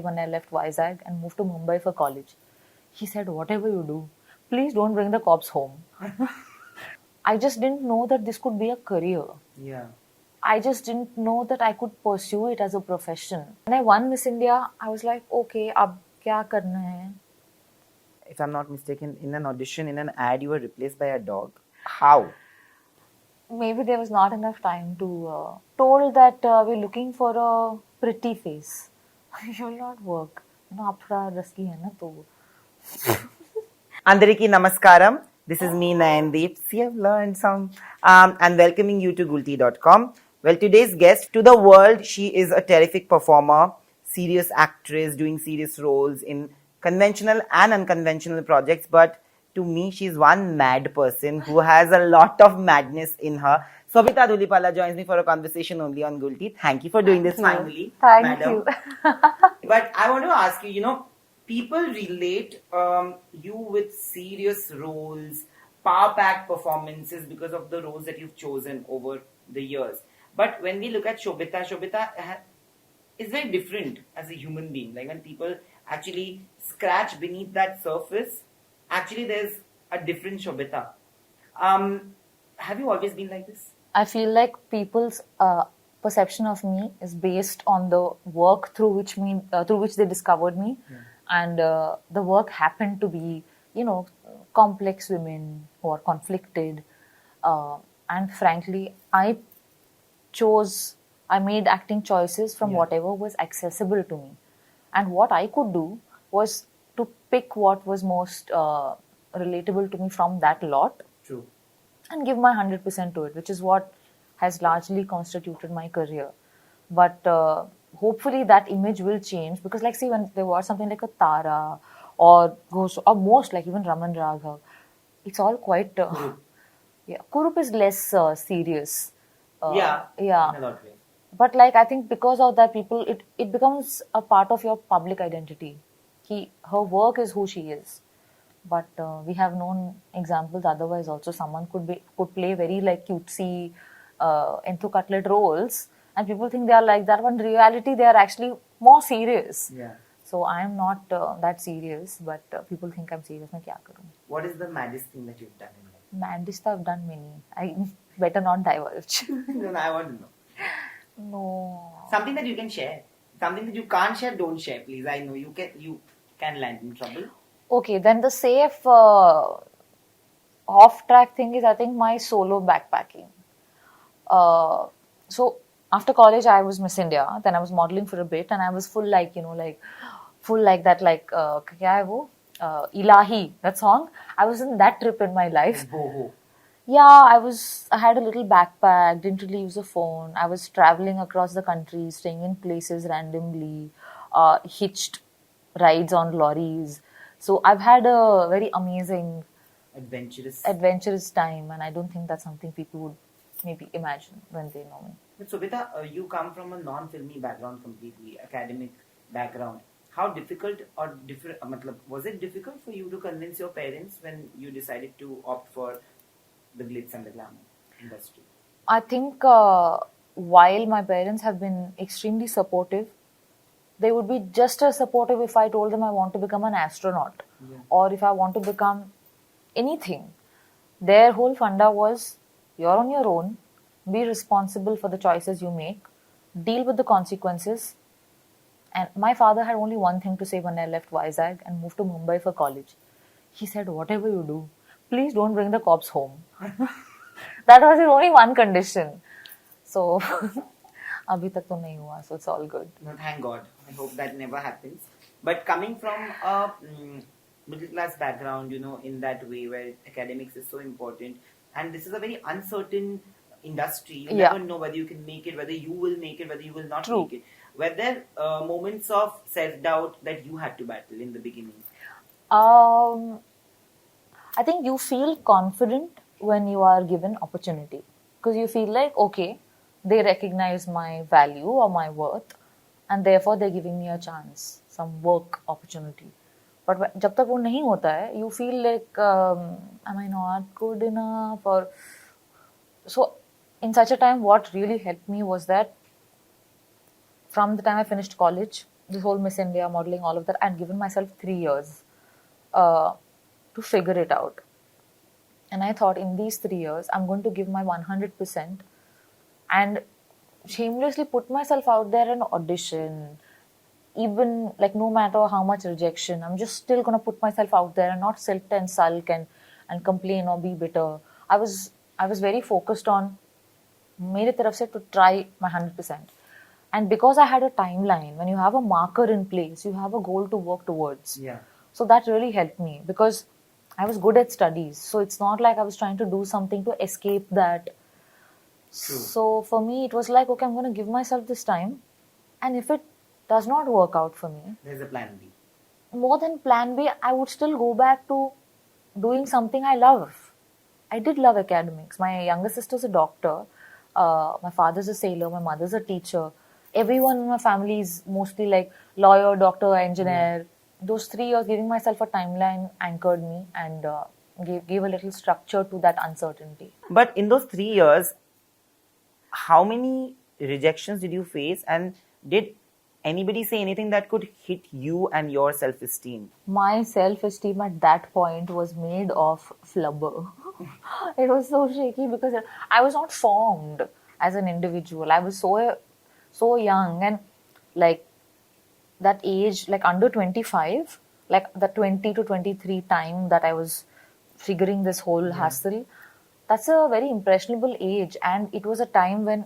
when I left Vizag and moved to Mumbai for college. He said, whatever you do, please don't bring the cops home. I just didn't know that this could be a career. Yeah. I just didn't know that I could pursue it as a profession. When I won Miss India, I was like, okay, ab kya karna hai? If I'm not mistaken, in an audition, in an ad, you were replaced by a dog. How? Maybe there was not enough time to told that we're looking for a pretty face. You will not work. No, आप थोड़ा risky है ना तो. Andariki Namaskaram. This is me, Nayandeep. See, I've learned some. And welcoming you to Gulte.com. Well, today's guest, to the world, she is a terrific performer, serious actress, doing serious roles in conventional and unconventional projects. But to me, she's one mad person who has a lot of madness in her. Sobhita Dhulipala joins me for a conversation only on Gulte. Thank you for doing this finally, Thank madam. you. But I want to ask you, people relate you with serious roles, power pack performances because of the roles that you've chosen over the years. But when we look at Sobhita is very different as a human being. Like when people actually scratch beneath that surface, actually there's a different Sobhita. Have you always been like this? I feel like people's perception of me is based on the work through which they discovered me, and the work happened to be, complex women who are conflicted, and frankly, I made acting choices from whatever was accessible to me, and what I could do was to pick what was most relatable to me from that lot. True. And give my 100% to it, which is what has largely constituted my career. But hopefully that image will change, because like, see, when there was something like a Tara or Ghosh, or most like even Raman Raghav, it's all quite... Kurup is less serious. Yeah. In a lot of ways. But like, I think because of that, people, it becomes a part of your public identity. Her work is who she is. But we have known examples otherwise also. Someone could play very like cutesy, enthu cutlet roles, and people think they are like that. But in reality, they are actually more serious. Yeah. So I am not that serious, but people think I'm serious. मैं क्या करूँ? What is the maddest thing that you've done in life? Maddest I've done many. I better not divulge. No, I want to know. No. Something that you can share. Something that you can't share, don't share, please. I know you can land in trouble. Okay, then the safe off-track thing is, I think, my solo backpacking. So after college, I was Miss India. Then I was modeling for a bit, and I was full like that, like kya hai wo? Ilahi, that song. I was in that trip in my life. Yeah, I had a little backpack, didn't really use a phone. I was traveling across the country, staying in places randomly, hitched rides on lorries. So I've had a very amazing, adventurous time, and I don't think that's something people would maybe imagine when they know me. But Sobhita, you come from a non-filmy background completely, academic background. How difficult or different? Was it difficult for you to convince your parents when you decided to opt for the glitz and the glamour industry? I think while my parents have been extremely supportive, they would be just as supportive if I told them I want to become an astronaut, or if I want to become anything. Their whole funda was, you're on your own, be responsible for the choices you make, deal with the consequences. And my father had only one thing to say when I left Vizag and moved to Mumbai for college. He said, whatever you do, please don't bring the cops home. That was his only one condition. So... Abhi tak to nahi hua, so it's all good. No, thank God. I hope that never happens. But coming from a middle class background, in that way where academics is so important, and this is a very uncertain industry. You never know whether you can make it, whether you will make it, whether you will not make it. Were there moments of self-doubt that you had to battle in the beginning? I think you feel confident when you are given opportunity, because you feel like, okay, they recognize my value or my worth, and therefore they're giving me a chance, some work opportunity. But जब तक वो नहीं होता है, you feel like, am I not good enough? Or so in such a time, what really helped me was that from the time I finished college, this whole Miss India modeling, all of that. I'd given myself 3 years uh, to figure it out. And I thought in these 3 years, I'm going to give my 100% and shamelessly put myself out there and audition. Even like no matter how much rejection, I'm just still gonna put myself out there and not sit and sulk and complain or be bitter. I was very focused on मेरे तरफ से to try my 100%. And because I had a timeline, when you have a marker in place, you have a goal to work towards. Yeah. So that really helped me because I was good at studies. So it's not like I was trying to do something to escape that. True. So for me, it was like, okay, I'm going to give myself this time. And if it does not work out for me, There's a plan B. more than plan B, I would still go back to doing something I love. I did love academics. My younger sister's a doctor. My father's a sailor. My mother's a teacher. Everyone in my family is mostly like lawyer, doctor, engineer. Those 3 years, giving myself a timeline anchored me and gave a little structure to that uncertainty. But in those 3 years, how many rejections did you face, and did anybody say anything that could hit you and your self-esteem? My self-esteem at that point was made of flubber. It was so shaky because I was not formed as an individual. I was so young, and like that age, like under 25, like the 20 to 23 time that I was figuring this whole hassle, that's a very impressionable age. And it was a time when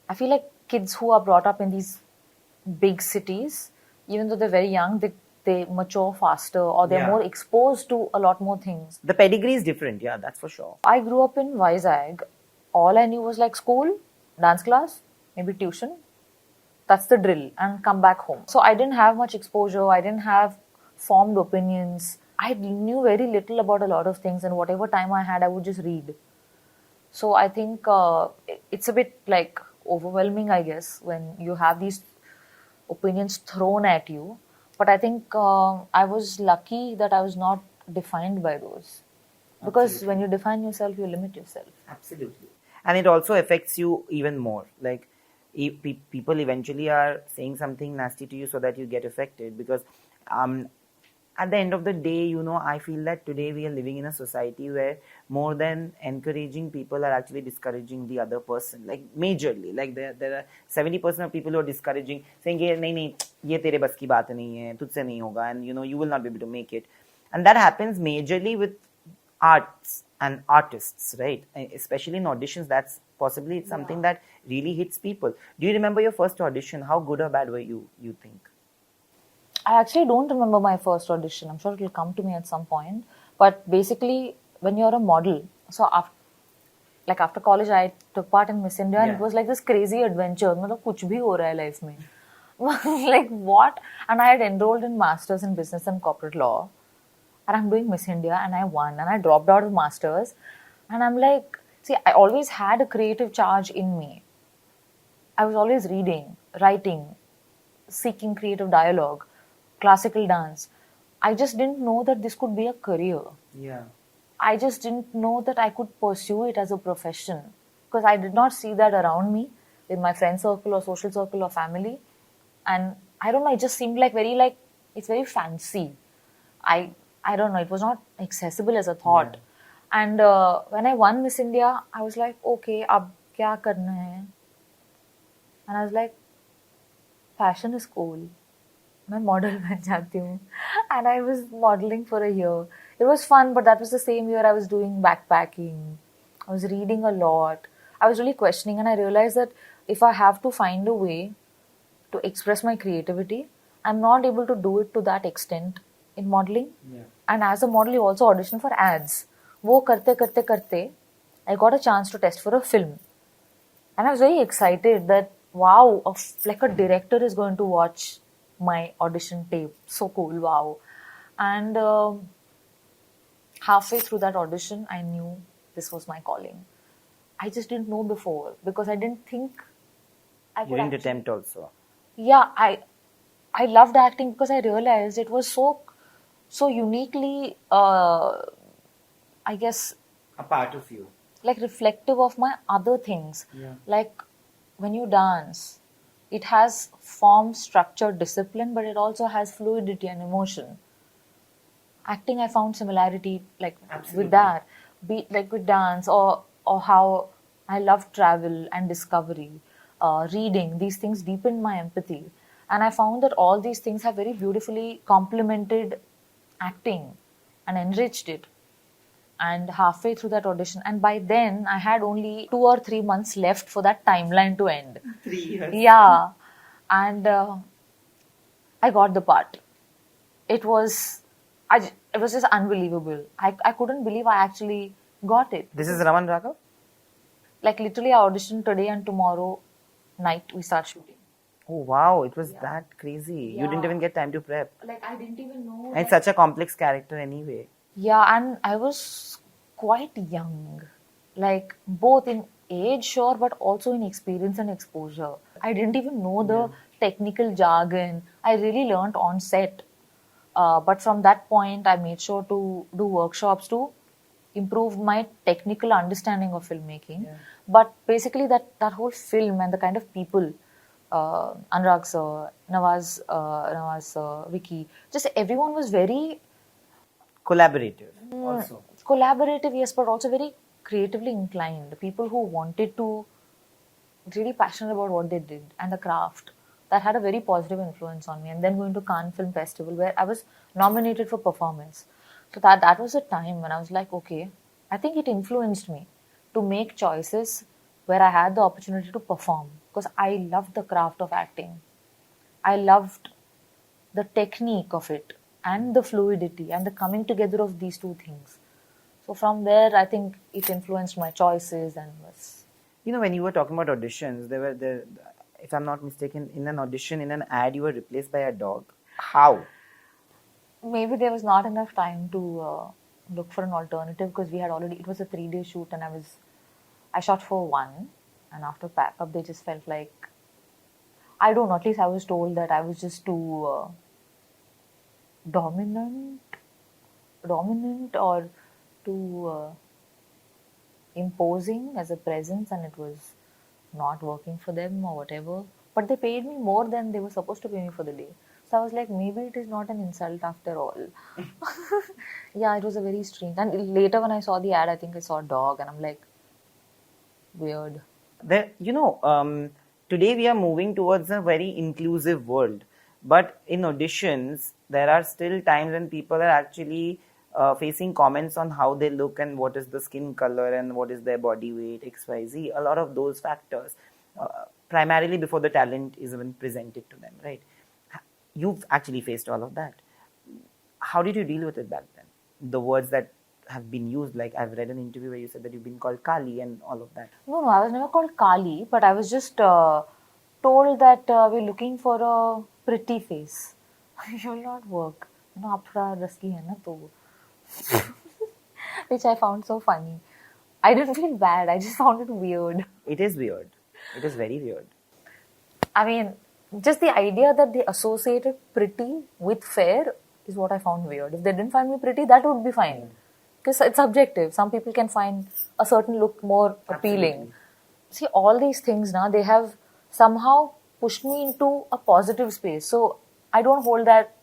I feel like kids who are brought up in these big cities, even though they're very young, they mature faster or they're Yeah. more exposed to a lot more things. The pedigree is different, yeah, that's for sure. I grew up in Vizag. All I knew was like school, dance class, maybe tuition. That's the drill, and come back home. So I didn't have much exposure. I didn't have formed opinions. I knew very little about a lot of things, and whatever time I had, I would just read. So I think it's a bit like overwhelming, I guess, when you have these opinions thrown at you. But I think I was lucky that I was not defined by those. Because Absolutely. when you define yourself, you limit yourself. Absolutely. And it also affects you even more. Like, people eventually are saying something nasty to you so that you get affected. Because at the end of the day, I feel that today we are living in a society where more than encouraging, people are actually discouraging the other person. Like, majorly. Like, there are 70% of people who are discouraging, saying, nahi, nahi, ye tere bas ki baat nahi hai, tujhse nahi hoga, and you will not be able to make it. And that happens majorly with arts and artists, right? Especially in auditions, that's possibly something that really hits people. Do you remember your first audition? How good or bad were you think? I actually don't remember my first audition. I'm sure it will come to me at some point. But basically, when you're a model, so after college, I took part in Miss India, and Yeah. it was like this crazy adventure. मतलब कुछ भी हो रहा है life में. Like what? And I had enrolled in Masters in Business and Corporate Law, and I'm doing Miss India, and I won, and I dropped out of Masters, and I'm like, see, I always had a creative charge in me. I was always reading, writing, seeking creative dialogue, classical dance. I just didn't know that this could be a career. Yeah. I just didn't know that I could pursue it as a profession because I did not see that around me in my friend circle or social circle or family. And I don't know, it just seemed like it's very fancy. I don't know, it was not accessible as a thought. And when I won Miss India, I was like, okay, ab kya karna hai? And I was like, fashion is cool. मैं model बन जाती हूँ. And I was modeling for a year. It was fun, but that was the same year I was doing backpacking. I was reading a lot. I was really questioning, and I realized that if I have to find a way to express my creativity, I'm not able to do it to that extent in modeling. Yeah. And as a model, you also audition for ads. वो करते करते करते, I got a chance to test for a film. And I was very excited that, wow, like a director is going to watch my audition tape. So cool, wow. And halfway through that audition, I knew this was my calling. I just didn't know before because I didn't think I You could didn't actually- attempt also. Yeah, I loved acting because I realized it was so uniquely, I guess, A part of you. like reflective of my other things. Yeah. Like when you dance, it has form, structure, discipline, but it also has fluidity and emotion. Acting, I found similarity like Absolutely. with that, be like with dance or how I love travel and discovery, reading. These things deepened my empathy, and I found that all these things have very beautifully complemented acting and enriched it. And halfway through that audition, and by then I had only 2 or 3 months left for that timeline to end. 3 years. Yeah, and I got the part. It was, it was just unbelievable. I couldn't believe I actually got it. This is Raman Raghav? Like literally, I auditioned today and tomorrow night we start shooting. Oh wow, it was that crazy. You didn't Yeah. even get time to prep. Like I didn't even know. And it's such a complex character anyway. Yeah, and I was quite young, like both in age, sure, but also in experience and exposure. I didn't even know the technical jargon. I really learned on set. But from that point, I made sure to do workshops to improve my technical understanding of filmmaking. But basically, that whole film and the kind of people, Anurag sir, Nawaz sir, Vicky, just everyone was very Collaborative also. collaborative, yes, but also very creatively inclined. People who wanted to really passionate about what they did and the craft. That had a very positive influence on me. And then going to Cannes Film Festival where I was nominated for performance. So that was a time when I was like, okay, I think it influenced me to make choices where I had the opportunity to perform because I loved the craft of acting. I loved the technique of it and the fluidity and the coming together of these two things. So from there, I think it influenced my choices and was. You know, when you were talking about auditions, if I'm not mistaken, in an audition, in an ad, you were replaced by a dog. How? Maybe there was not enough time to look for an alternative because we had already, it was a 3 day shoot and I shot for one, and after pack up they just felt like, I don't know, at least I was told that I was just too dominant or too imposing as a presence, and it was not working for them or whatever. But they paid me more than they were supposed to pay me for the day. So I was like, maybe it is not an insult after all. Yeah, it was a very strange. And later when I saw the ad, I think I saw a dog, and I'm like, weird. Today we are moving towards a very inclusive world. But in auditions, there are still times when people are actually facing comments on how they look and what is the skin color and what is their body weight, XYZ, a lot of those factors, primarily before the talent is even presented to them, right? You've actually faced all of that. How did you deal with it back then? The words that have been used, like I've read an interview where you said that you've been called Kali and all of that. No, I was never called Kali, but I was just told that we're looking for a pretty face. You will not work. You know, आप थोड़ा रसली है ना तो, which I found so funny. I didn't feel bad. I just found it weird. It is weird. It is very weird. I mean, just the idea that they associated pretty with fair is what I found weird. If they didn't find me pretty, that would be fine. Because it's subjective. Some people can find a certain look more appealing. Absolutely. See, all these things now, they have somehow pushed me into a positive space. So I don't hold that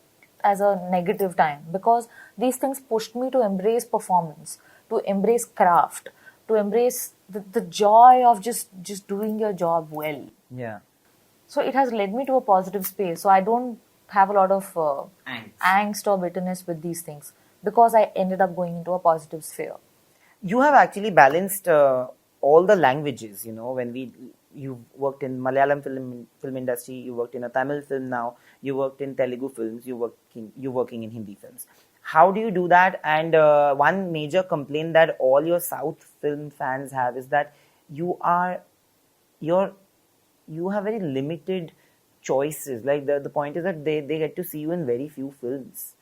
as a negative time because these things pushed me to embrace performance, to embrace craft, to embrace the joy of just doing your job well. Yeah. So it has led me to a positive space. So I don't have a lot of angst or bitterness with these things because I ended up going into a positive sphere. You have actually balanced all the languages. You know, you worked in Malayalam film industry, you worked in a Tamil film now, you worked in Telugu films, you're working in Hindi films. How do you do that? And one major complaint that all your South film fans have is that you have very limited choices. Like the point is that they get to see you in very few films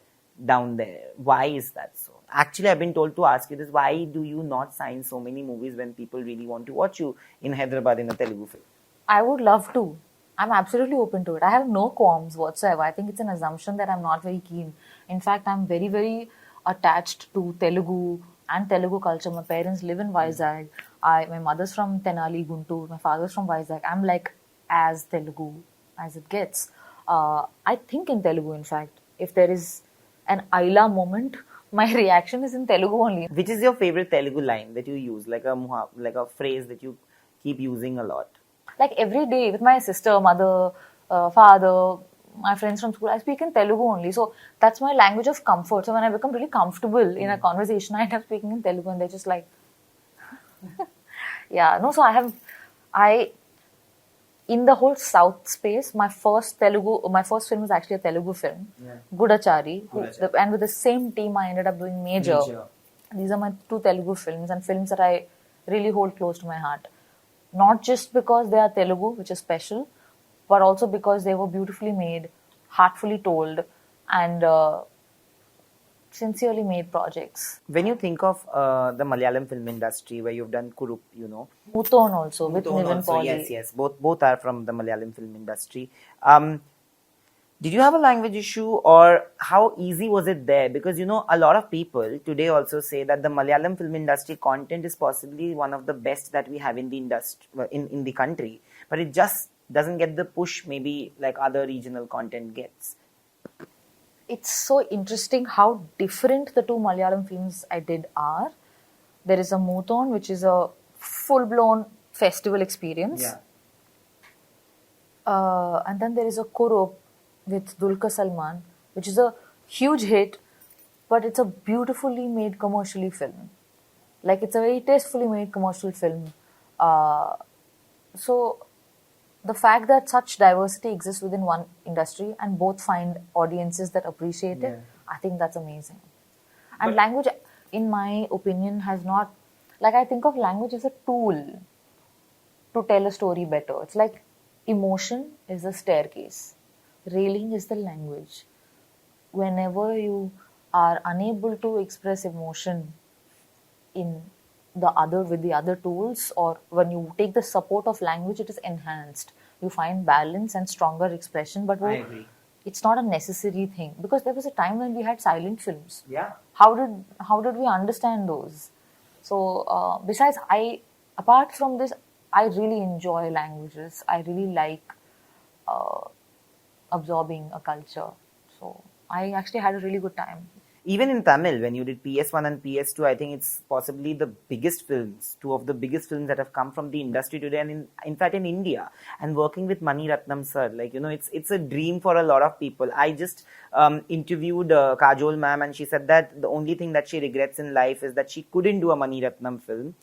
down there. Why is that so? Actually, I've been told to ask you this. Why do you not sign so many movies when people really want to watch you in Hyderabad in a Telugu film? I would love to. I'm absolutely open to it. I have no qualms whatsoever. I think it's an assumption that I'm not very keen. In fact, I'm very, very attached to Telugu and Telugu culture. My parents live in Vizag. My mother's from Tenali, Guntur. My father's from Vizag. I'm like as Telugu as it gets. I think in Telugu, in fact, if there is an Ayla moment, my reaction is in Telugu only. Which is your favorite Telugu line that you use, like like a phrase that you keep using a lot? Like every day with my sister, mother, father, my friends from school, I speak in Telugu only. So that's my language of comfort. So when I become really comfortable in a conversation, I end up speaking in Telugu, and they're just like, yeah, no. So I in the whole South space, my first film was actually a Telugu film, Yeah. Gudachari, Gudachari. and with the same team, I ended up doing Major. These are my two Telugu films and films that I really hold close to my heart. Not just because they are Telugu, which is special, but also because they were beautifully made, heartfully told, and sincerely made projects. When you think of the Malayalam film industry, where you've done Kurup, Muthon also with Muthon Niven also, Pauly. yes, both are from the Malayalam film industry. Did you have a language issue, or how easy was it there? Because a lot of people today also say that the Malayalam film industry content is possibly one of the best that we have in the industry, in the country, but it just doesn't get the push maybe like other regional content gets. It's so interesting how different the two Malayalam films I did are. There is a Muthon, which is a full-blown festival experience. And then there is a Kurup with Dulka Salman, which is a huge hit, but it's a beautifully made commercially film. Like, it's a very tastefully made commercial film. So the fact that such diversity exists within one industry and both find audiences that appreciate it, I think that's amazing. And language, in my opinion, has not, like, I think of language as a tool to tell a story better. It's like emotion is the staircase, railing is the language. Whenever you are unable to express emotion in the other with the other tools, or when you take the support of language, it is enhanced. You find balance and stronger expression, but I agree. it's not a necessary thing, because there was a time when we had silent films. Yeah. How did we understand those? So besides, apart from this, I really enjoy languages. I really like absorbing a culture. So I actually had a really good time. Even in Tamil, when you did PS1 and PS2, I think it's possibly the biggest films, two of the biggest films that have come from the industry today, and in fact in India. And working with Mani Ratnam sir, like, it's a dream for a lot of people. I just interviewed Kajol ma'am, and she said that the only thing that she regrets in life is that she couldn't do a Mani Ratnam film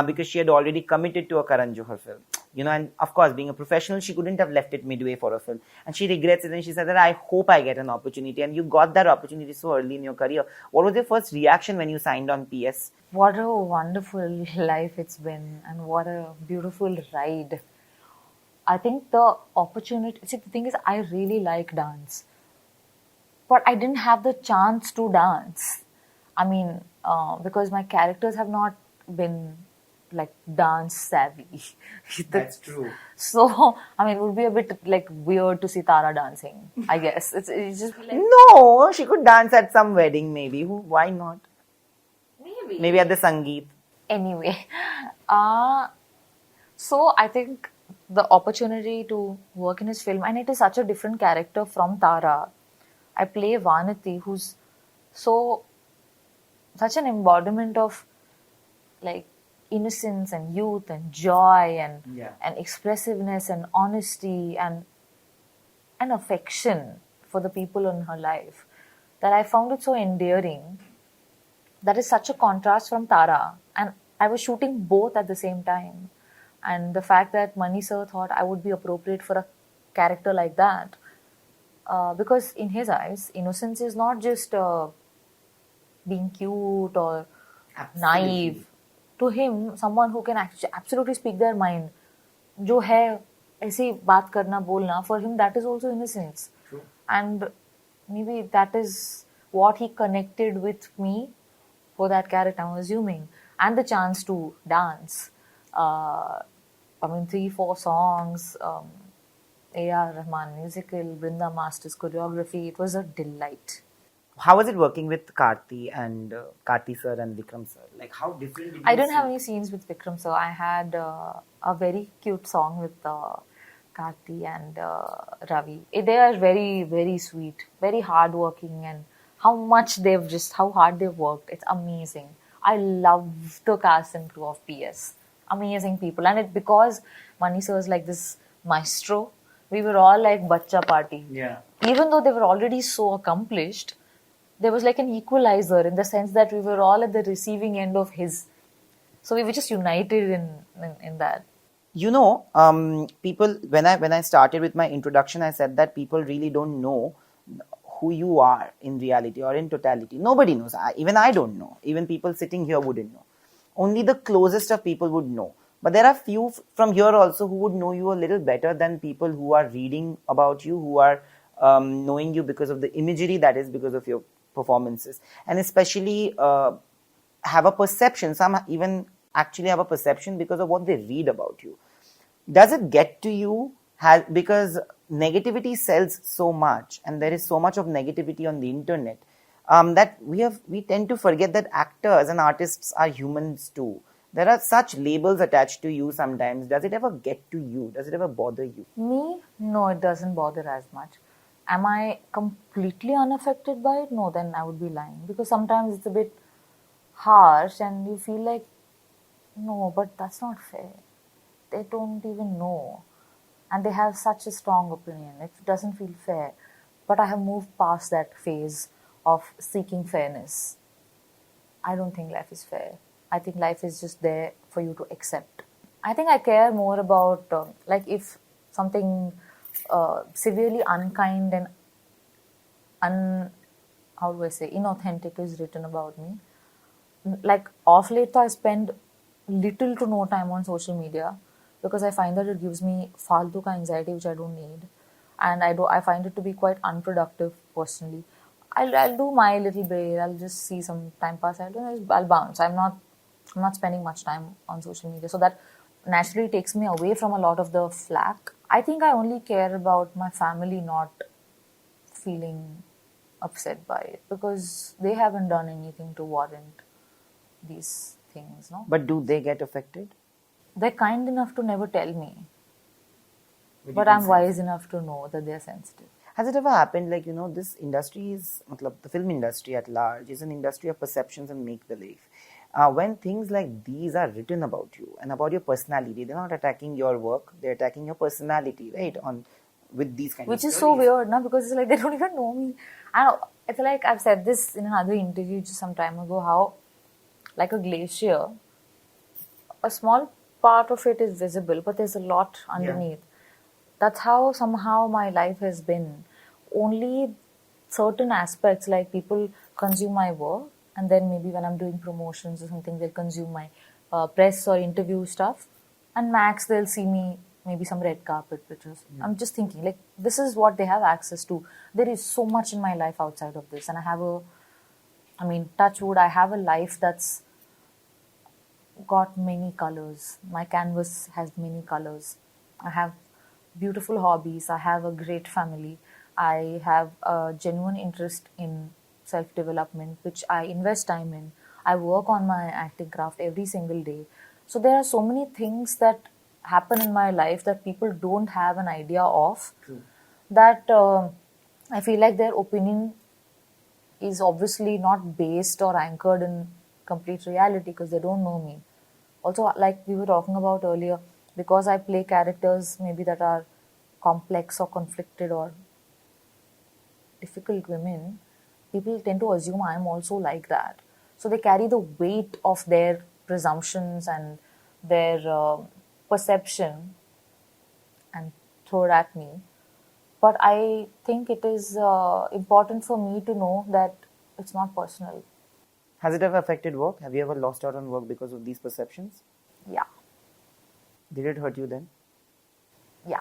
because she had already committed to a Karan Johar film. And of course, being a professional, she couldn't have left it midway for a film. And she regrets it, and she said that I hope I get an opportunity. And you got that opportunity so early in your career. What was your first reaction when you signed on PS? What a wonderful life it's been, and what a beautiful ride. I think the opportunity, see, the thing is, I really like dance, but I didn't have the chance to dance. I mean, because my characters have not been like dance savvy. That's true. So, I mean, it would be a bit like weird to see Tara dancing, I guess. It's just like, No, she could dance at some wedding, maybe. Why not? Maybe at the Sangeet. anyway. So I think the opportunity to work in his film, and it is such a different character from Tara. I play Vanati, who's such an embodiment of like innocence and youth and joy and expressiveness and honesty and affection for the people in her life, that I found it so endearing. That is such a contrast from Tara, and I was shooting both at the same time. And the fact that Mani sir thought I would be appropriate for a character like that, because in his eyes, innocence is not just being cute or naive. To him, someone who can absolutely speak their mind, जो है ऐसी बात करना बोलना, for him that is also innocence. True. And maybe that is what he connected with me for that character, I'm assuming, and the chance to dance. I mean, 3-4 songs, A.R. Rahman musical, Brinda Master's choreography. It was a delight. How was it working with Karthi and Karthi sir and Vikram sir? Like, how different did I you didn't see? have any scenes with Vikram sir. I had a very cute song with Karti and Ravi. They are very, very sweet, very hardworking, and how hard they've worked. It's amazing. I love the cast and crew of PS. Amazing people, and it because Mani sir is like this maestro. We were all like bacha party. Yeah. Even though they were already so accomplished, there was like an equalizer in the sense that we were all at the receiving end of his. So we were just united in that. People, when I started with my introduction, I said that people really don't know who you are in reality or in totality. Nobody knows. Even I don't know. Even people sitting here wouldn't know. Only the closest of people would know. But there are few from here also who would know you a little better than people who are reading about you, who are knowing you because of the imagery, that is because of your performances, and especially have a perception. Some even actually have a perception because of what they read about you. Does it get to you? Because negativity sells so much, and there is so much of negativity on the internet, that we tend to forget that actors and artists are humans too. There are such labels attached to you sometimes. Does it ever get to you? Does it ever bother you? Me, no, it doesn't bother as much. Am I completely unaffected by it? No, then I would be lying. Because sometimes it's a bit harsh and you feel like, no, but that's not fair. They don't even know. And they have such a strong opinion. It doesn't feel fair. But I have moved past that phase of seeking fairness. I don't think life is fair. I think life is just there for you to accept. I think I care more about, like, if something severely unkind and how do I say, inauthentic is written about me. Like, off late, I spend little to no time on social media because I find that it gives me faltu ka anxiety, which I don't need. And I find it to be quite unproductive personally. I'll do my little bit. I'll just see some time pass. I'll bounce. I'm not spending much time on social media, so that naturally takes me away from a lot of the flack. I think I only care about my family not feeling upset by it because they haven't done anything to warrant these things. No, But do they get affected? they're kind enough to never tell me, But you but can I'm sense wise enough to know that they're sensitive. Has it ever happened, like, this industry is, the film industry at large is an industry of perceptions and make believe. When things like these are written about you and about your personality, they're not attacking your work, they're attacking your personality, right? With these kind Which of is so stories. weird, now, because it's like they don't even know me. And it's like I've said this in another interview just some time ago, how, like a glacier, a small part of it is visible, but there's a lot underneath. That's how somehow my life has been. Only certain aspects, like people consume my work, and then maybe when I'm doing promotions or something, they'll consume my press or interview stuff. And max, they'll see me maybe some red carpet pictures. I'm just thinking, like, this is what they have access to. There is so much in my life outside of this, and touch wood, I have a life that's got many colors. My canvas has many colors. I have beautiful hobbies. I have a great family. I have a genuine interest in self development, which I invest time in. I work on my acting craft every single day. So there are so many things that happen in my life that people don't have an idea of. True. That I feel like their opinion is obviously not based or anchored in complete reality because they don't know me. Also, like we were talking about earlier, because I play characters maybe that are complex or conflicted or difficult women, people tend to assume I'm also like that. So they carry the weight of their presumptions and their perception and throw it at me. But I think it is important for me to know that it's not personal. Has it ever affected work? Have you ever lost out on work because of these perceptions? Yeah, Did it hurt you then? yeah.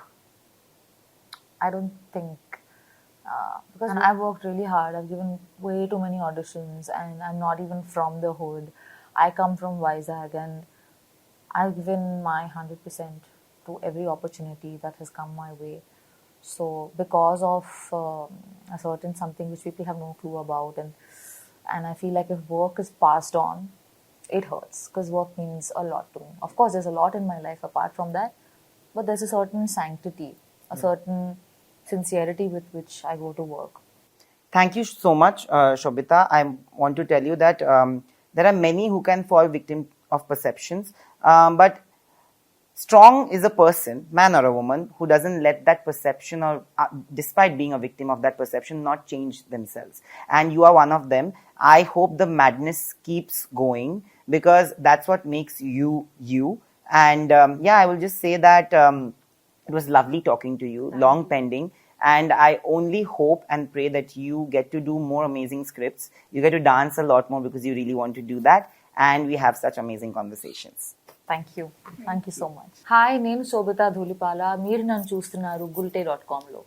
I don't think because I've worked really hard. I've given way too many auditions, and I'm not even from the hood. I come from Vizag, and I've given my 100% to every opportunity that has come my way. So, because of a certain something which people have no clue about, and I feel like if work is passed on, it hurts because work means a lot to me. Of course, there's a lot in my life apart from that, but there's a certain sanctity a certain sincerity with which I go to work. Thank you so much, Sobhita. I want to tell you that there are many who can fall victim of perceptions, but strong is a person, man or a woman, who doesn't let that perception or, despite being a victim of that perception, not change themselves. And you are one of them. I hope the madness keeps going because that's what makes you you. And I will just say that it was lovely talking to you, long pending. And I only hope and pray that you get to do more amazing scripts. You get to dance a lot more because you really want to do that. And we have such amazing conversations. Thank you so much. Hi, name Sobhita Dhulipala. Meer nan chustunaru Gulte.com lo.